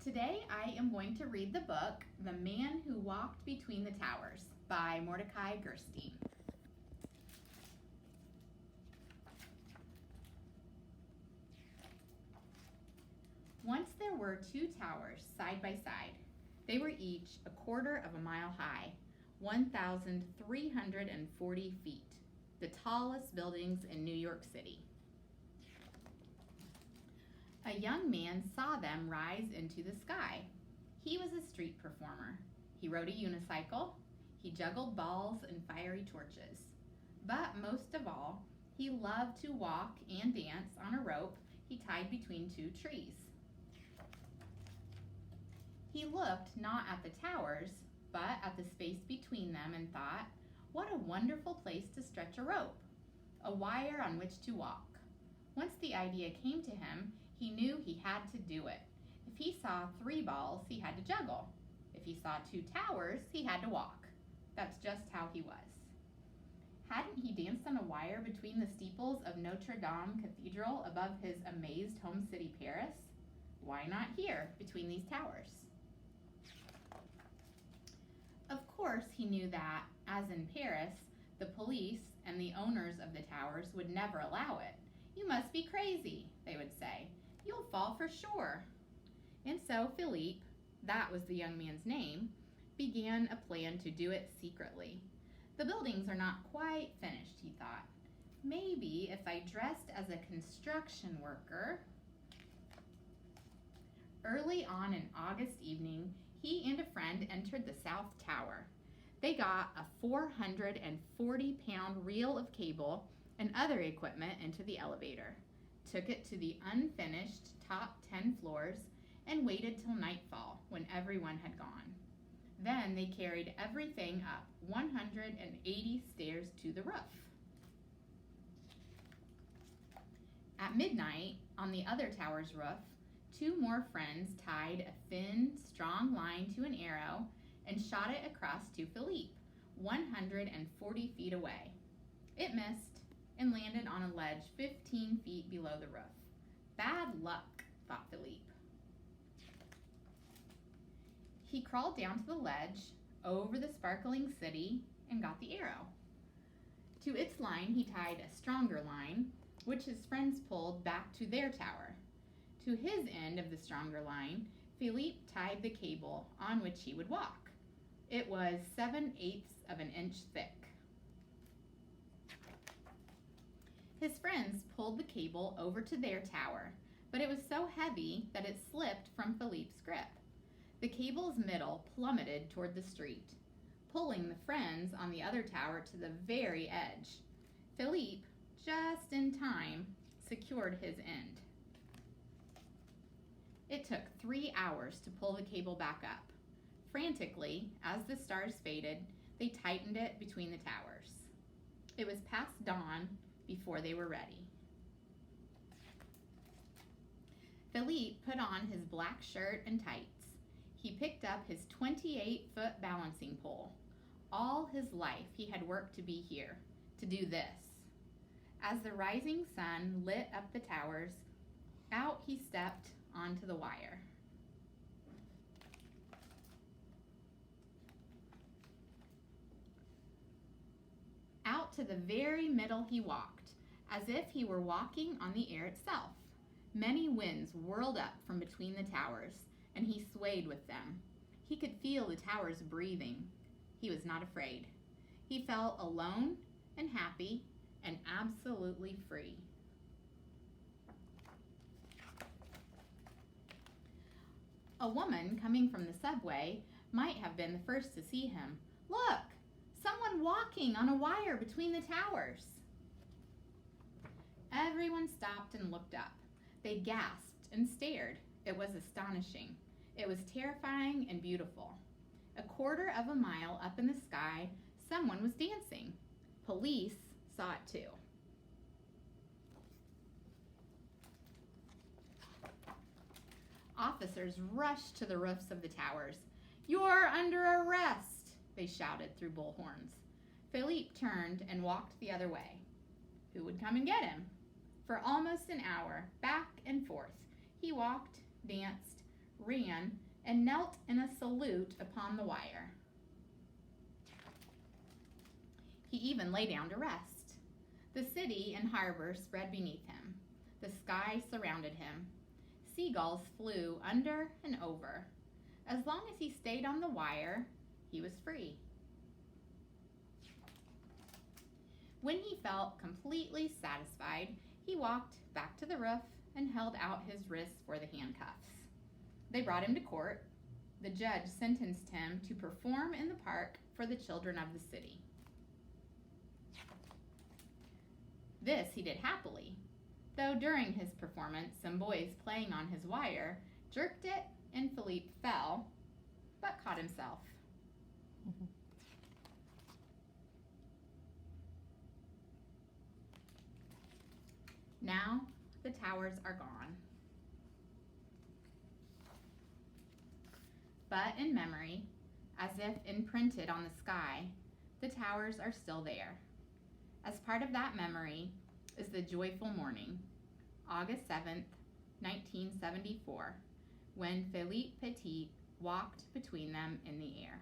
Today I am going to read the book, The Man Who Walked Between the Towers by Mordicai Gerstein. Once there were two towers side by side. They were each a quarter of a mile high, 1,340 feet, the tallest buildings in New York City. A young man saw them rise into the sky. He was a street performer. He rode a unicycle. He juggled balls and fiery torches. But most of all, he loved to walk and dance on a rope he tied between two trees. He looked not at the towers, but at the space between them and thought, what a wonderful place to stretch a rope, a wire on which to walk. Once the idea came to him, he knew he had to do it. If he saw 3 balls, he had to juggle. If he saw 2 towers, he had to walk. That's just how he was. Hadn't he danced on a wire between the steeples of Notre Dame Cathedral above his amazed home city, Paris? Why not here, between these towers? Of course, he knew that, as in Paris, the police and the owners of the towers would never allow it. You must be crazy, they would say. You'll fall for sure. And so Philippe, that was the young man's name, began a plan to do it secretly. The buildings are not quite finished, he thought. Maybe if I dressed as a construction worker. Early on an August evening, he and a friend entered the South Tower. They got a 440-pound reel of cable and other equipment into the elevator, took it to the unfinished top 10 floors, and waited till nightfall when everyone had gone. Then they carried everything up 180 stairs to the roof. At midnight, on the other tower's roof, 2 more friends tied a thin, strong line to an arrow and shot it across to Philippe, 140 feet away. It missed and landed on a ledge 15 feet below the roof. Bad luck, thought Philippe. He crawled down to the ledge, over the sparkling city, and got the arrow. To its line he tied a stronger line, which his friends pulled back to their tower. To his end of the stronger line, Philippe tied the cable on which he would walk. It was 7/8 of an inch thick. His friends pulled the cable over to their tower, but it was so heavy that it slipped from Philippe's grip. The cable's middle plummeted toward the street, pulling the friends on the other tower to the very edge. Philippe, just in time, secured his end. It took 3 hours to pull the cable back up. Frantically, as the stars faded, they tightened it between the towers. It was past dawn before they were ready. Philippe put on his black shirt and tights. He picked up his 28-foot balancing pole. All his life he had worked to be here, to do this. As the rising sun lit up the towers, out he stepped onto the wire. Out to the very middle he walked, as if he were walking on the air itself. Many winds whirled up from between the towers, and he swayed with them. He could feel the towers breathing. He was not afraid. He felt alone and happy and absolutely free. A woman coming from the subway might have been the first to see him. Look, someone walking on a wire between the towers. Everyone stopped and looked up. They gasped and stared. It was astonishing. It was terrifying and beautiful. A quarter of a mile up in the sky, someone was dancing. Police saw it too. Officers rushed to the roofs of the towers. "You're under arrest," they shouted through bullhorns. Philippe turned and walked the other way. Who would come and get him? For almost an hour, back and forth, he walked, danced, ran, and knelt in a salute upon the wire. He even lay down to rest. The city and harbor spread beneath him. The sky surrounded him. Seagulls flew under and over. As long as he stayed on the wire, he was free. When he felt completely satisfied, he walked back to the roof and held out his wrists for the handcuffs. They brought him to court. The judge sentenced him to perform in the park for the children of the city. This he did happily, though during his performance some boys playing on his wire jerked it and Philippe fell, but caught himself. Now the towers are gone. But in memory, as if imprinted on the sky, the towers are still there. As part of that memory is the joyful morning, August 7th, 1974, when Philippe Petit walked between them in the air.